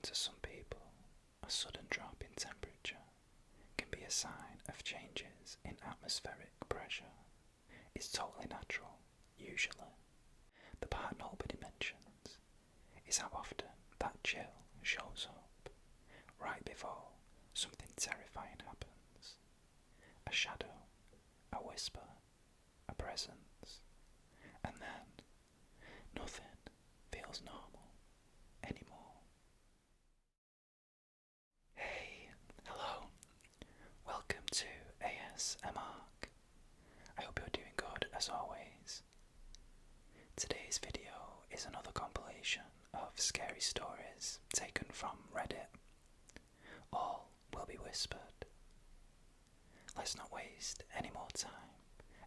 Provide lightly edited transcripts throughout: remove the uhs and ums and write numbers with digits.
to some people, a sudden drop in temperature can be a sign of changes in atmospheric pressure. It's totally natural, usually. The part nobody mentions is how often that chill shows up right before something terrifying happens. A shadow, a whisper, a presence, and then nothing feels normal anymore. Hey, hello, welcome to ASMRk. I hope you're doing good as always. Today's video is another compilation of scary stories taken from Reddit. All will be whispered. Let's not waste any more time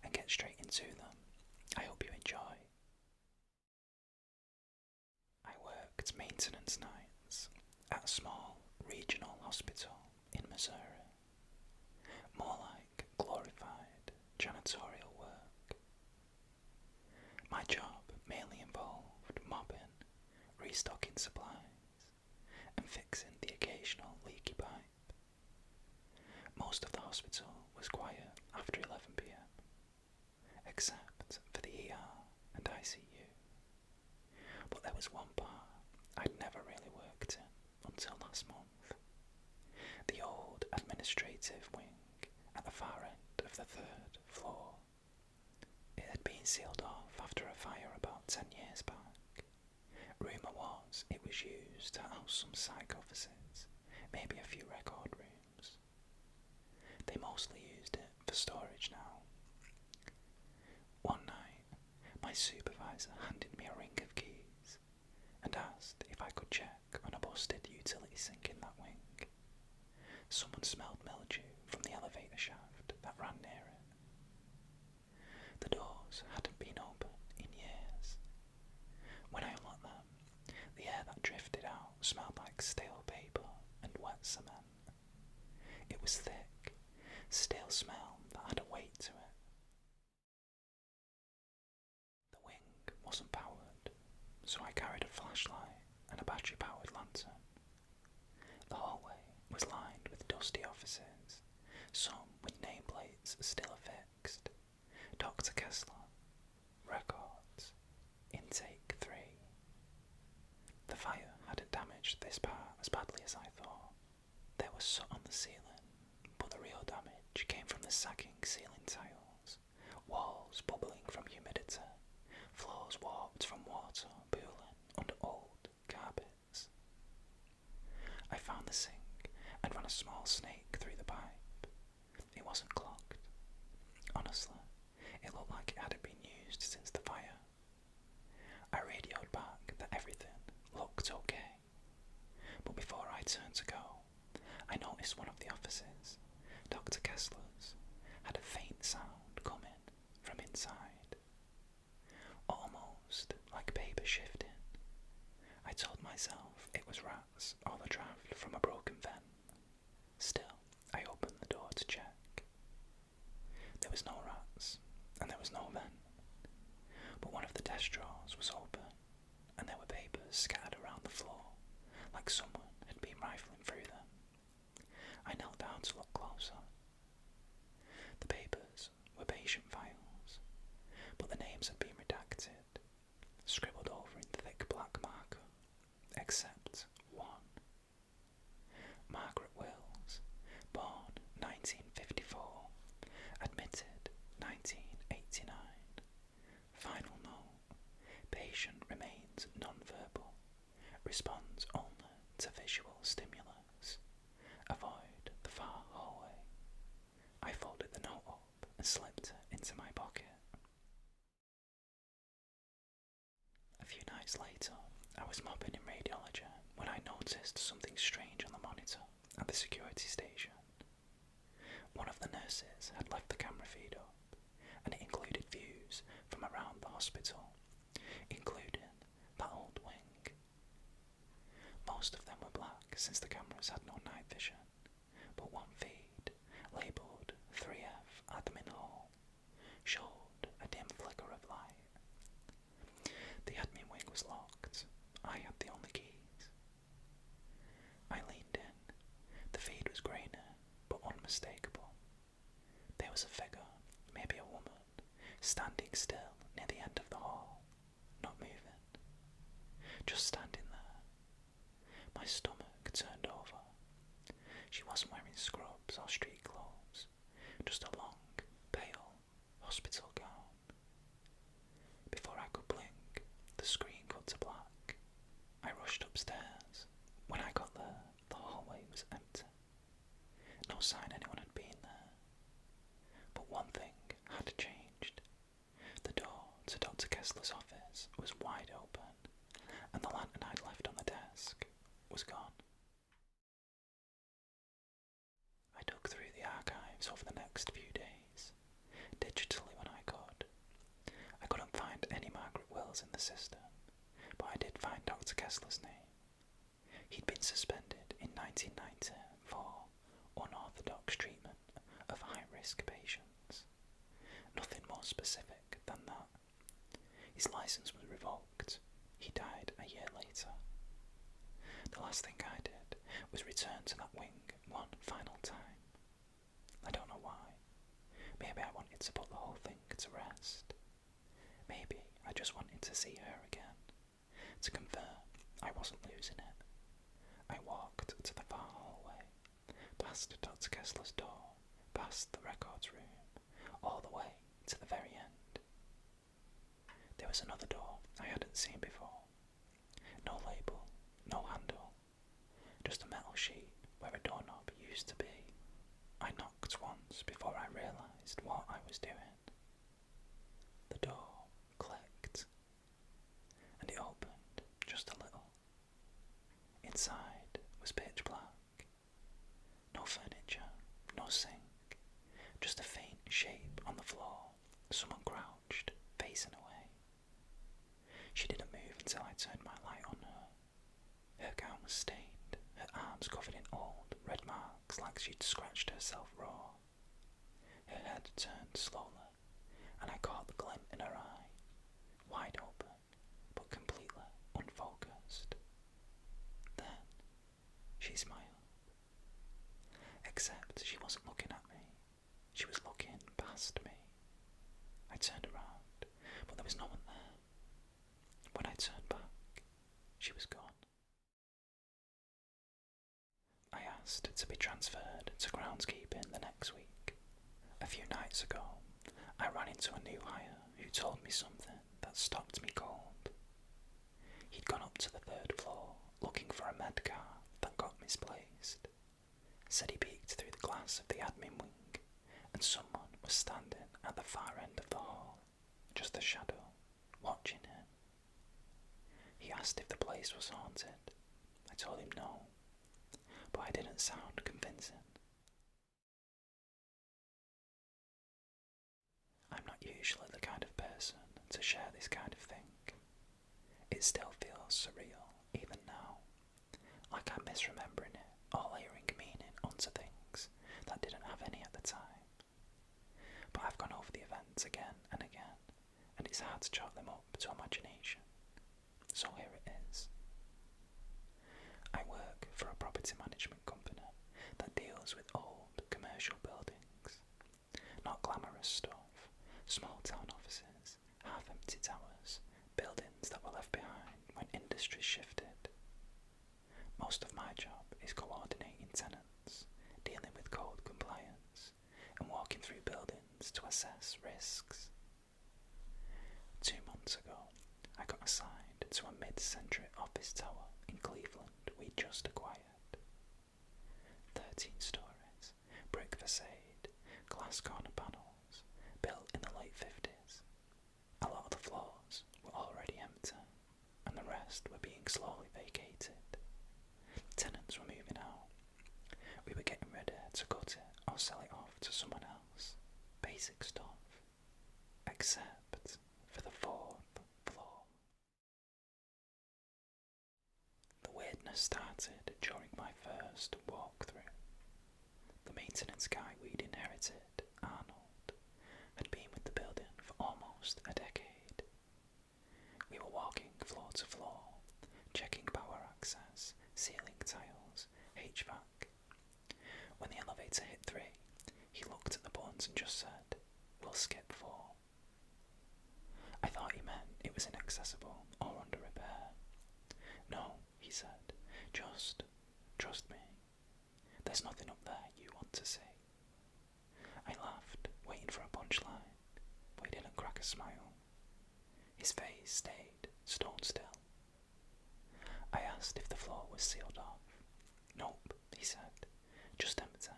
and get straight into them. I hope you enjoy. I worked maintenance nights at a small regional hospital in Missouri. More like glorified janitorial work. My job mainly involved mopping, restocking supplies, and fixing the occasional leaky pipe. Most of the hospital was quiet after 11 p.m, except for the ER and ICU. But there was one part I'd never really worked in until last month. The old administrative wing at the far end of the 3rd floor. It had been sealed off after a fire about 10 years back. Rumour was it was used to house some psych offices, maybe a few record rooms. They mostly used it for storage now. One night, my supervisor handed me a ring of keys and asked if I could check on a busted utility sink in that wing. Someone smelled mildew from the elevator shaft that ran near it. The doors hadn't been open in years. When I unlocked them, the air that drifted out smelled like stale paper and wet cement. It was thick, stale smell that had a weight to it. The wing wasn't powered, so I carried a flashlight and a battery-powered lantern. The hallway was lined with dusty offices, some with nameplates still affixed. Dr. Kessler, records, intake 3. The fire hadn't damaged this part as badly as I thought. There was soot on the ceiling, but the real damage came from the sagging ceiling tiles, walls bubbling from humidity, floors warped from water pooling under old carpets. I found the sink and ran a small snake through the pipe. It wasn't clogged. Honestly, it looked like it hadn't been used since the fire. I radioed back that everything looked okay. But before I turned to go, I noticed one of the offices, Dr. Kessler's, had a faint sound coming from inside. Almost like paper shifting. I told myself it was rats or the draft from a broken vent. Still, I opened the door to check. There was no rats, and there was no vent. But one of the desk drawers was open, and there were papers scattered around the floor, like someone had been rifling through them. I knelt down to look closer. The papers were patient files, but the names had been redacted, scribbled over in thick black marker, except one. Margaret Wills, born 1954, admitted 1989. Final note, patient remains non-verbal, responds only to visual stimulus. Avoid the far hallway. I folded the note up and slipped it into my pocket. A few nights later, I was mopping in radiology when I noticed something strange on the monitor at the security station. One of the nurses had left the camera feed up, and it included views from around the hospital, including that old wing. Most of them were black since the cameras had no night vision, but one feed, labelled 3F Admin Hall, showed a dim flicker of light. The admin wing was locked. I had the only keys. standing still near the end of the hall, not moving, just standing there, my stomach turned over. She wasn't wearing scrubs or street clothes, just a long, pale hospital gown. Before I could blink, the screen cut to black. I rushed upstairs. When I got there, the hallway was empty. No sign anyone had been there. But one thing had changed. The door to Dr. Kessler's office was wide open, and the lantern I'd left on the desk was gone. I dug through the archives over the next few days, digitally when I could. I couldn't find any Margaret Wills in the system, but I did find Dr. Kessler's name. He'd been suspended in 1990 for unorthodox treatment of high-risk patients. Nothing more specific than that. His license was revoked. He died a year later. The last thing I did was return to that wing one final time. I don't know why. Maybe I wanted to put the whole thing to rest. Maybe I just wanted to see her again, to confirm I wasn't losing it. I walked to the far hallway, past Dr. Kessler's door, past the records room, all the way to the very end. There was another door I hadn't seen before. No label, no handle, just a metal sheet where a doorknob used to be. I knocked once before I realised what I was doing. The door clicked, and it opened just a little. Inside was pitch black. No furniture, no sink, just a faint shape on the floor, someone crouched, facing away. She didn't move until I turned my light on her. Her gown was stained, her arms covered in old, red marks like she'd scratched herself raw. Her head turned slowly, and I caught the glint in her eye, wide open, but completely unfocused. Then, she smiled. Except she wasn't looking at me. She was looking past me. I turned around, but there was no one there. When I turned back, she was gone. I asked to be transferred to groundskeeping the next week. A few nights ago, I ran into a new hire who told me something that stopped me cold. He'd gone up to the 3rd floor looking for a med car that got misplaced. Said he peeked through the glass of the admin wing, and someone was standing at the far end of the hall, just a shadow, watching him. He asked if the place was haunted. I told him no, but I didn't sound convincing. I'm not usually the kind of person to share this kind of thing. It still feels surreal, even now, like I'm misremembering it or layering meaning onto things that didn't have any at the time. But I've gone over the events again and again, and it's hard to chalk them up to imagination. So here it is. I work for a property management company that deals with old commercial buildings. Not glamorous stuff, small town offices, half-empty towers, buildings that were left behind when industry shifted. Most of my job is coordinating tenants, dealing with code compliance, and walking through buildings to assess risks. 2 months ago, I got assigned to a mid-century office tower in Cleveland we just acquired. 13 stories, brick facade, glass corner panels, built in the late 50s. A lot of the floors were already empty, and the rest were being slowly vacated. Tenants were moving out. We were getting ready to cut it or sell it off to someone else. Basic stuff. Except for the 4th floor. The weirdness started during my first walkthrough. The maintenance guy we'd inherited, Arnold, had been with the building for almost a decade. We were walking floor to floor, checking power access, ceiling tiles, HVAC. When the elevator hit 3, he looked at the buttons and just said, "We'll skip 4." I thought he meant it was inaccessible or under repair. No, he said, just trust me. There's nothing up there you want to see. I laughed, waiting for a punchline, but he didn't crack a smile. His face stayed stone still. I asked if the floor was sealed off. Nope, he said, just empty.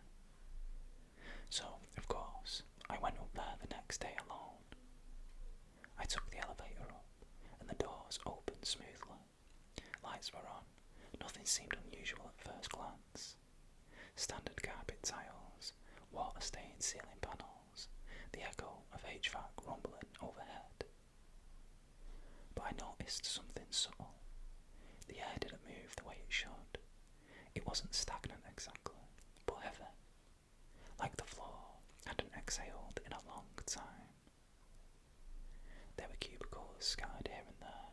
So, of course, I went up there the next day alone. I took the elevator up, and the doors opened smoothly. Lights were on. Nothing seemed unusual at first glance. Standard carpet tiles, water-stained ceiling panels, the echo of HVAC rumbling overhead. But I noticed something subtle. The air didn't move the way it should. It wasn't stagnant exactly, but heavy. Like the floor hadn't exhaled in a long time. There were cubicles scattered here and there,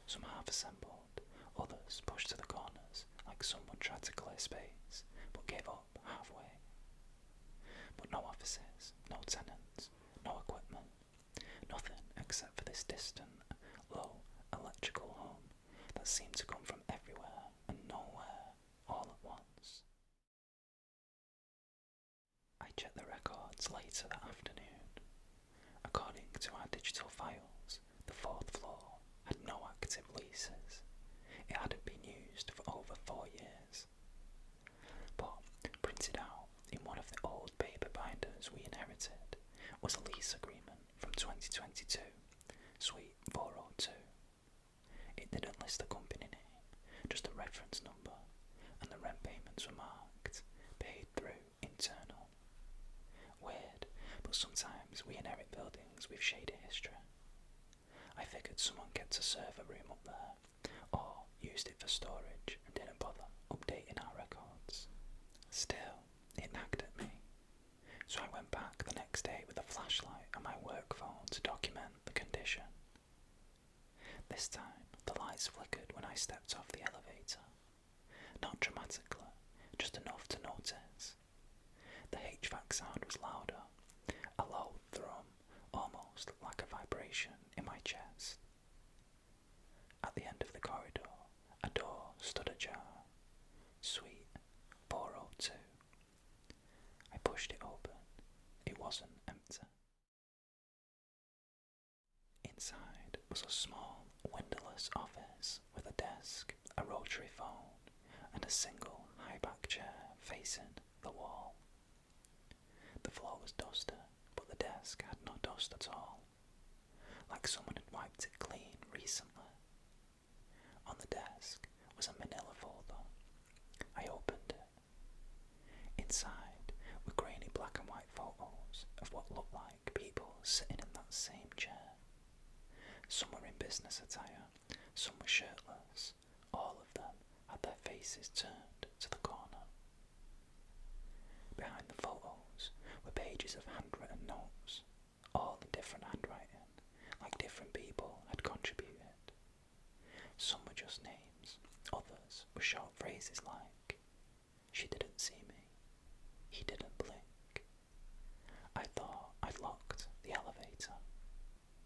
some half assembled, others pushed to the corners like someone tried to clear space, but gave up halfway. But no offices, no tenants, no equipment, nothing except for this distant, low electrical hum that seemed to come from everywhere and nowhere all at once. I checked the records later that afternoon. According to our digital files, the fourth floor had no active leases. It hadn't been used for over 4 years. But printed out in one of the old paper binders we inherited was a lease agreement from 2022, Suite 402. It didn't list the company name, just a reference number, and the rent payments were marked, paid through internal. Weird, but sometimes we inherit buildings with shady history. I figured someone kept a server room up there, or used it for storage and didn't bother updating our records. Still, it nagged at me, so I went back the next day with a flashlight and my work phone to document the condition. This time, the lights flickered when I stepped off the elevator. Not dramatically, just enough to notice. The HVAC sound was louder, a low thrum, almost like a vibration in my chest. At the end of the corridor, a door stood ajar. Suite 402. I pushed it open. It wasn't empty. Inside was a small, windowless office with a desk, a rotary phone, and a single high-back chair facing the wall. The floor was dusty, but the desk had no dust at all, like someone had wiped it clean recently. On the desk was a manila folder. I opened it. Inside were grainy black and white photos of what looked like people sitting in that same chair. Some were in business attire, some were shirtless. All of them had their faces turned to the corner. Behind the photos were pages of handwritten notes, all in different handwriting, like different people had contributed. Some were just names, others were short phrases like, "She didn't see me," "He didn't blink." I thought I'd locked the elevator.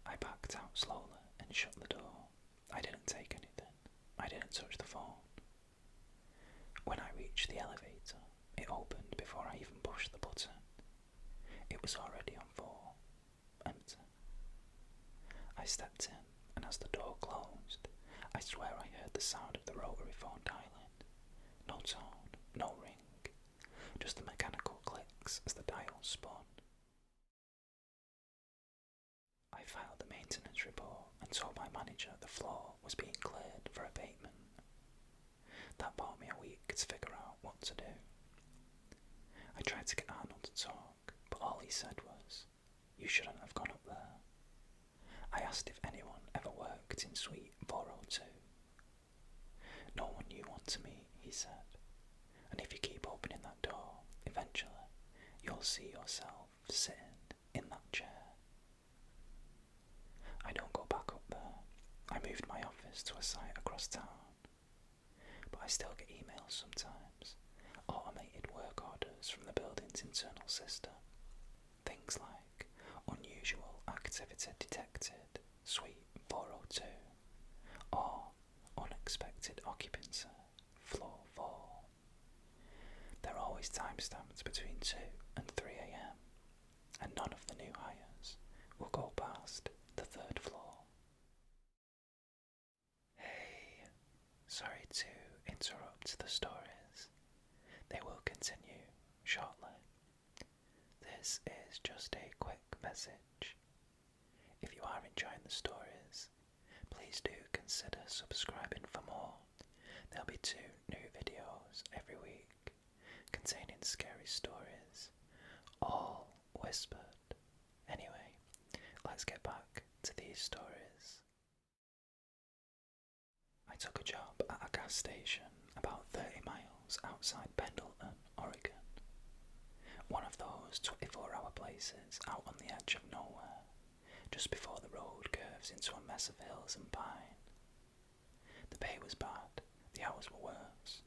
I backed out slowly and shut the door. I didn't take anything. I didn't touch the phone. When I reached the elevator, it opened before I even pushed the button. It was already on 4, empty. I stepped in, and as the door closed, I swear I heard the sound of the rotary phone dialing. No tone, no ring, just the mechanical clicks as the dial spun. I filed the maintenance report and told my manager the floor was being cleared for abatement. That bought me a week to figure out what to do. I tried to get Arnold to talk, but all he said was, "You shouldn't have gone up there." I asked if anyone ever worked in Suite 402. "No one you want to meet," he said, "and if you keep opening that door, eventually you'll see yourself sitting in that chair." I don't go back up there. I moved my office to a site across town. But I still get emails sometimes, automated work orders from the building's internal system. Things like, "Unusual activity detected. Suite 402, or Unexpected Occupancy, Floor 4. They're always timestamped between 2 and 3 am, and none of the new hires will go past the 3rd floor. Hey, sorry to interrupt the stories. They will continue shortly. This is just a quick message. If you are enjoying the stories, please do consider subscribing for more. There'll be 2 new videos every week containing scary stories, all whispered. Anyway, let's get back to these stories. I took a job at a gas station about 30 miles outside Pendleton, Oregon. One of those 24-hour places out on the edge of nowhere, just before the road curves into a mess of hills and pine. The pay was bad, the hours were worse,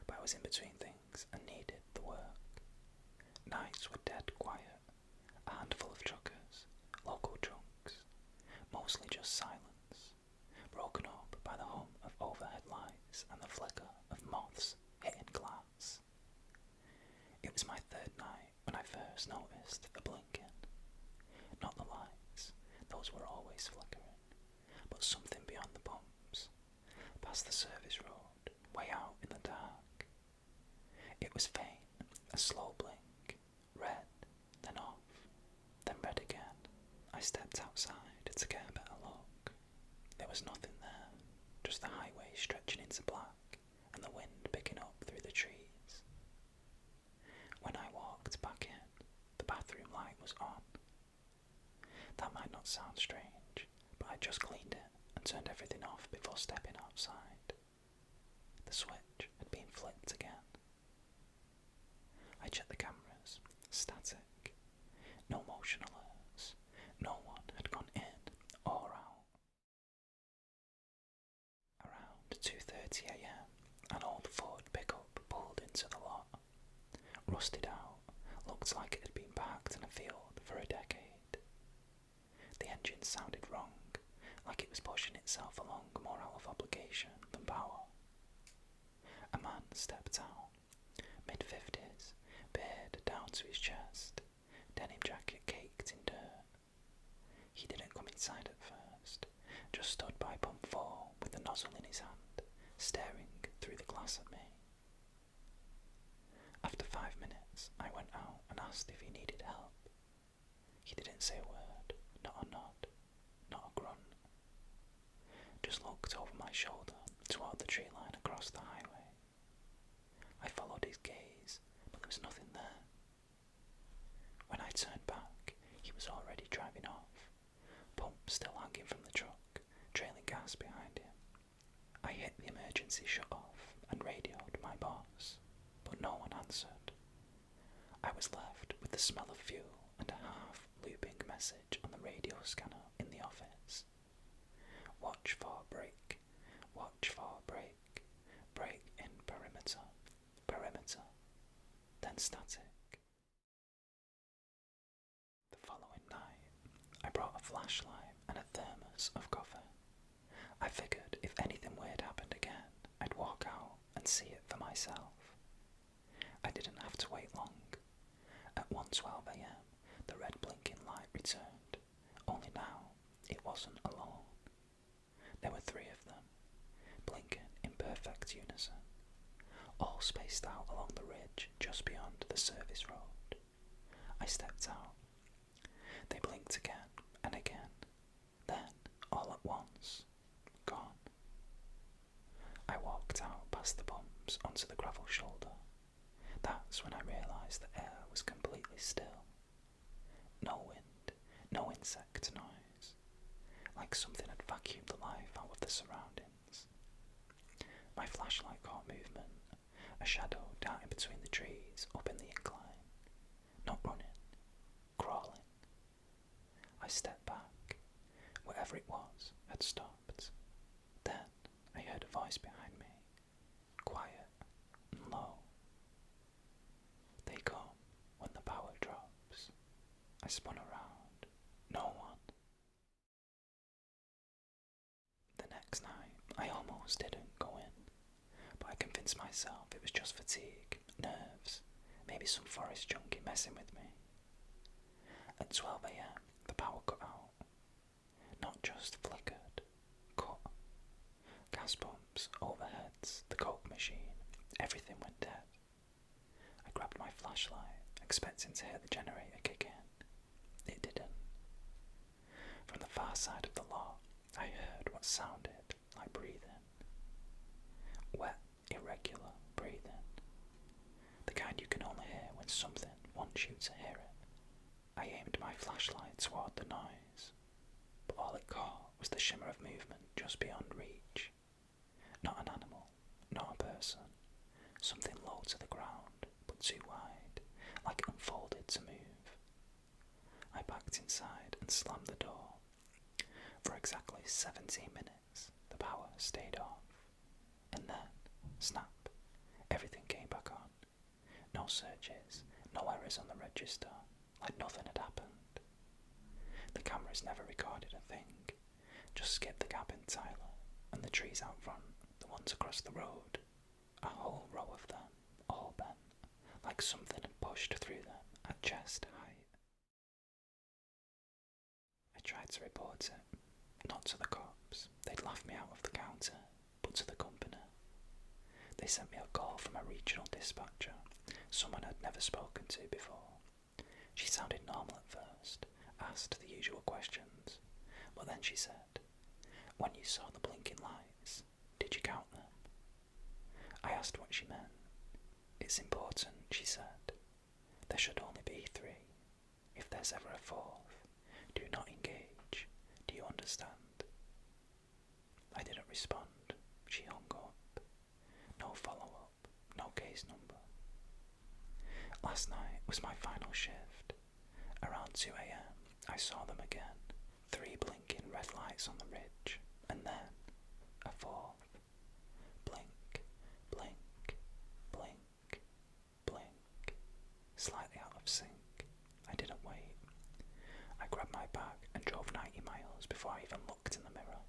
but I was in between things and needed the work. Nights were dead quiet, a handful of truckers, local drunks, mostly just silence, broken up by the hum of overhead lights and the flicker of moths hitting glass. It was my 3rd night when I first noticed the blinking. Not the lights, those were always flickering, but something beyond the pumps, past the service road, way out in the dark. It was faint, a slow blink, red, then off, then red again. I stepped outside to get a better look. There was nothing there, just the highway stretching into black and the wind picking up through the trees. When I walked back in, the bathroom light was on. That might not sound strange, but I just cleaned it and turned everything off before stepping outside. The switch had been flipped again. I checked the cameras, static, no motion alerts, no one had gone in or out. Around 2:30 am, an old Ford pickup pulled into the lot. Rusted out, looked like it had been parked in a field for a decade. The engine sounded wrong, like it was pushing itself along more out of obligation than power. A man stepped out, mid-50s, beard down to his chest, denim jacket caked in dirt. He didn't come inside at first, just stood by pump 4 with the nozzle in his hand, staring through the glass at me. After 5 minutes, I went out and asked if he needed help. He didn't say a word, not a nod, not a grunt. Just looked over my shoulder toward the tree line across the highway. I followed his gaze, but there was nothing there. When I turned back, he was already driving off, pump still hanging from the truck, trailing gas behind him. I hit the emergency shut-off and radioed my boss, but no one answered. I was left with the smell of fuel and a half-looping message on the radio scanner in the office. Watch for break, watch for break, break in perimeter, perimeter, then static. The following night, I brought a flashlight and a thermos of coffee. I figured if anything weird happened again, I'd walk out and see it for myself. I didn't have to wait long. At 1:12 am, the red blinking light returned, only now it wasn't alone. There were 3 of them, blinking in perfect unison, all spaced out along the ridge just beyond the service road. I stepped out. They blinked again and again, then, all at once, gone. I walked out past the bumps onto the gravel shoulder. That's when I realised the air was completely still. No wind, no insect noise, like something had vacuumed the life out of the surroundings. My flashlight caught movement, a shadow darting between the trees up in the incline. Not running, crawling. I stepped back. Whatever it was had stopped. Then I heard a voice behind me, quiet and low. They come when the power drops. I spun around. No one. almost didn't go in, but I convinced myself it was just fatigue, nerves, maybe some forest junkie messing with me. At 12 AM, the power cut out. Not just flickered, cut. Gas pumps, overheads, the coke machine, everything went dead. I grabbed my flashlight, expecting to hear the generator kick in. It didn't. From the far side of the lot, I heard what sounded like breathing. Wet, irregular breathing. The kind you can only hear when something wants you to hear it. I aimed my flashlight toward the noise, but all it caught was the shimmer of movement just beyond reach. Not an animal, not a person. Something low to the ground, but too wide, like it unfolded to move. I backed inside and slammed the door. For exactly 17 minutes, the power stayed off. And then, snap, everything came back on. No searches, no errors on the register, like nothing had happened. The cameras never recorded a thing, just skipped the gap entirely, and the trees out front, the ones across the road, a whole row of them, all bent, like something had pushed through them at chest height. I tried to report it, not to the cops, they'd laugh me out of the counter, but to the company. They sent me a call from a regional dispatcher, someone I'd never spoken to before. She sounded normal at first, asked the usual questions, but then she said, "When you saw the blinking lights, did you count them?" I asked what she meant. "It's important," she said. "There should only be 3. If there's ever a 4th, do not engage. Do you understand?" I didn't respond. She hung up. No follow-up, no case number. Last night was my final shift. Around 2 AM, I saw them again. 3 blinking red lights on the ridge, and then a 4th. Blink, blink, blink, blink. Slightly out of sync. I didn't wait. I grabbed my bag and drove 90 miles before I even looked in the mirror.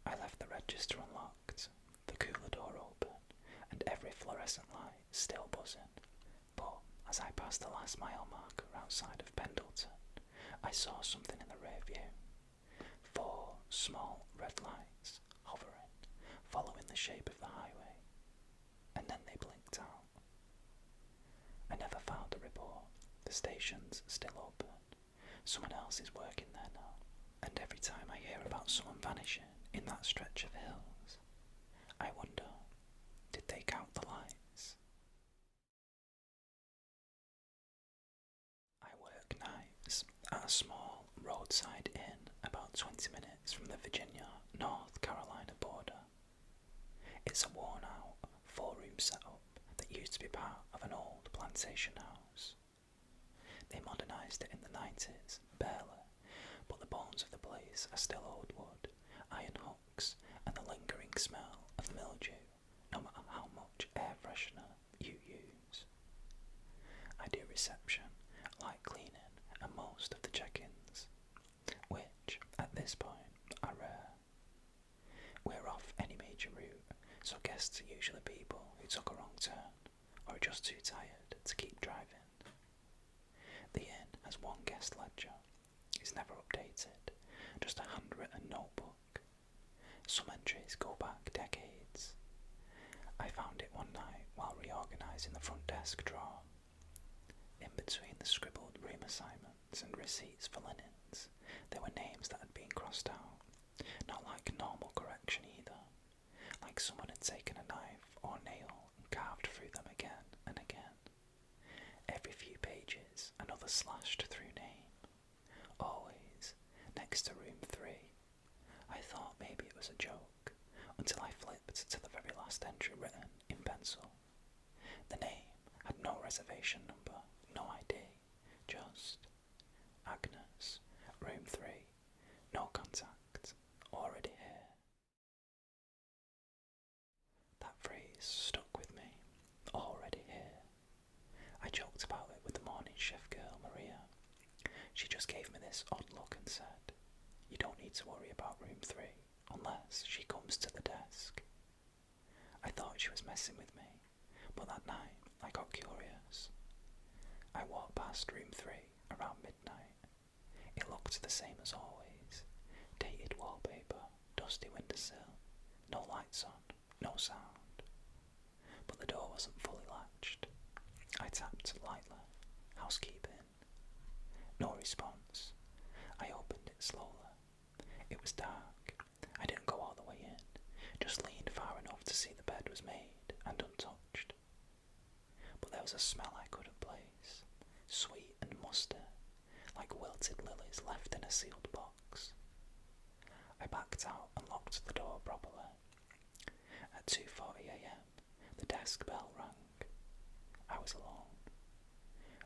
I left the register unlocked, the cooler door open, and every fluorescent light still buzzing. But as I passed the last mile marker outside of Pendleton, I saw something in the rear view. 4 small red lights, hovering, following the shape of the highway. And then they blinked out. I never filed a report. The station's still open. Someone else is working there now. And every time I hear about someone vanishing in that stretch of hills, I wonder, did they count the lights? I work nights at a small roadside inn about 20 minutes from the Virginia-North Carolina border. It's a worn-out 4-room setup that used to be part of an old plantation house. They modernised it in the 90s, barely, but the bones of the place are still old wood, iron hooks, and the lingering smell of mildew, no matter how much air freshener you use. I do reception, light cleaning, and most of the check-ins, which, at this point, are rare. We're off any major route, so guests are usually people who took a wrong turn, or are just too tired to keep driving. The inn has one guest ledger. It's never updated, just a handwritten notebook. Some entries go back decades. I found it one night while reorganising the front desk drawer. In between the scribbled room assignments and receipts for linens, there were names that had been crossed out. Not like normal correction either, like someone had taken a knife or nail and carved through them again and again. Every few pages, another slashed through name. Always next to room 3. I thought maybe it was a joke, until I flipped to the very last entry written in pencil. The name had no reservation number, no ID, just Agnes, room 3, no contact, already here. That phrase stuck with me, already here. I joked about it with the morning shift girl, Maria. She just gave me this odd look and said, "You don't need to worry about room 3, unless she comes to the desk." I thought she was messing with me, but that night I got curious. I walked past room 3 around midnight. It looked the same as always. Dated wallpaper, dusty windowsill, no lights on, no sound. But the door wasn't fully latched. I tapped lightly. Housekeeping. No response. I opened it slowly. It was dark. I didn't go all the way in, just leaned far enough to see the bed was made and untouched. But there was a smell I couldn't place, sweet and musty, like wilted lilies left in a sealed box. I backed out and locked the door properly. At 2:40 a.m, the desk bell rang. I was alone.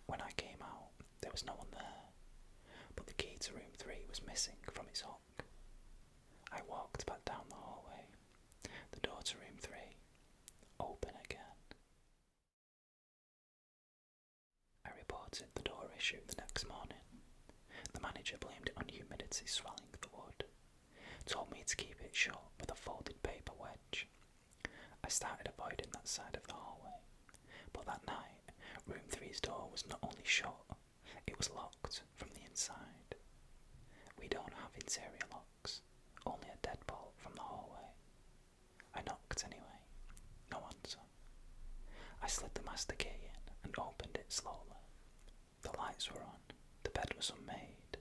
When I came out, there was no one there, but the key to room 3 was missing from its hook. I walked back down the hallway. The door to room 3, open again. I reported the door issue the next morning. The manager blamed it on humidity swelling the wood, told me to keep it shut with a folded paper wedge. I started avoiding that side of the hallway, but that night, room 3's door was not only shut, it was locked from the inside. We don't have interior locks, only a deadbolt from the hallway. I knocked anyway. No answer. I slid the master key in and opened it slowly. The lights were on. The bed was unmade.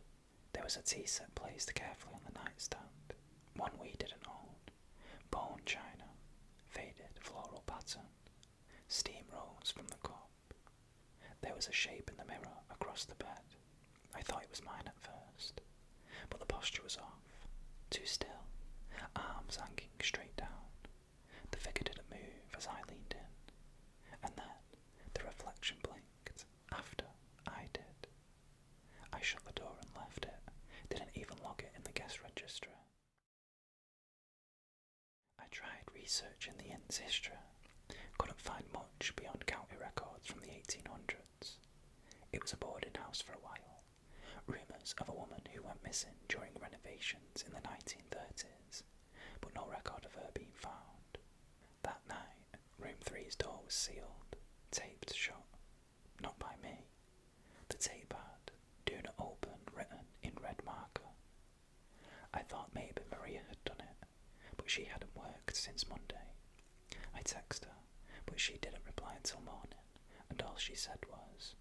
There was a tea set placed carefully on the nightstand, one we didn't own. Bone china, faded floral pattern. Steam rose from the cup. There was a shape in the mirror across the bed. I thought it was mine at first, but the posture was off. Too still, arms hanging straight down. The figure didn't move as I leaned in, and then the reflection blinked after I did. I shut the door and left it, didn't even log it in the guest registry. I tried researching the inn's history, couldn't find much beyond county records from the 1800s. It was a boarding house for a while. Rumours of a woman who went missing during renovations in the 1930s, but no record of her being found. That night, room 3's door was sealed, taped shut. Not by me. The tape had "Do not open" written in red marker. I thought maybe Maria had done it, but she hadn't worked since Monday. I texted her, but she didn't reply until morning, and all she said was,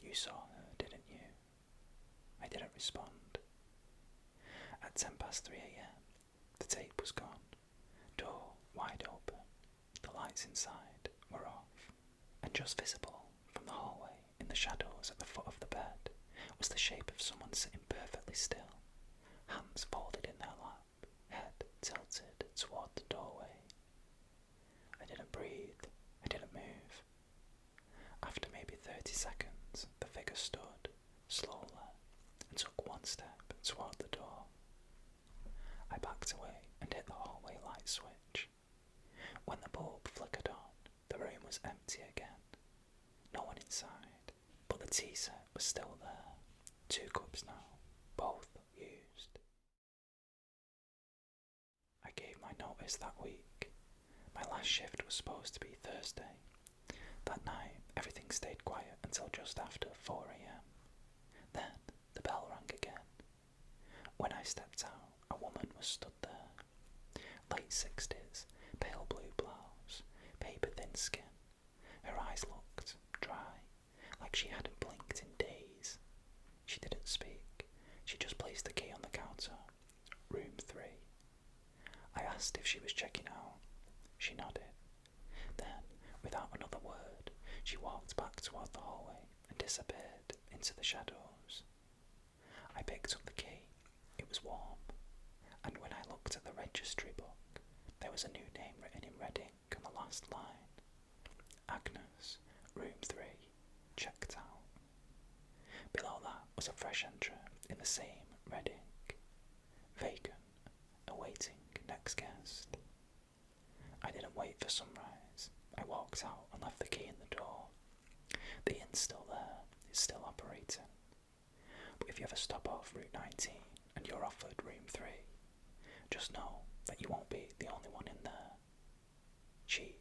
"You saw her, didn't you?" I didn't respond. At 3:10 a.m, the tape was gone, door wide open. The lights inside were off, and just visible from the hallway in the shadows at the foot of the bed was the shape of someone sitting perfectly still, hands folded in their lap, head tilted toward the doorway. I didn't breathe, I didn't move. After maybe 30 seconds, the figure stood, slowly, and took one step toward the door. I backed away and hit the hallway light switch. When the bulb flickered on, the room was empty again. No one inside, but the tea set was still there. 2 cups now, both used. I gave my notice that week. My last shift was supposed to be Thursday. That night, everything stayed quiet until just after 4 a.m. Then, the bell rang again. When I stepped out, a woman was stood there. Late 60s, pale blue blouse, paper-thin skin. Her eyes looked dry, like she hadn't blinked in days. She didn't speak. She just placed the key on the counter. Room 3. I asked if she was checking out. She nodded. Then, without another word, she walked back toward the hallway and disappeared into the shadows. I picked up the key. It was warm, and when I looked at the registry book, there was a new name written in red ink on the last line. Agnes, room 3, checked out. Below that was a fresh entry in the same red ink. Vacant, awaiting next guest. I didn't wait for sunrise. I walked out and left the key in the door. The inn's still there, it's still operating. But if you ever stop off Route 19 and you're offered room 3, just know that you won't be the only one in there. cheek.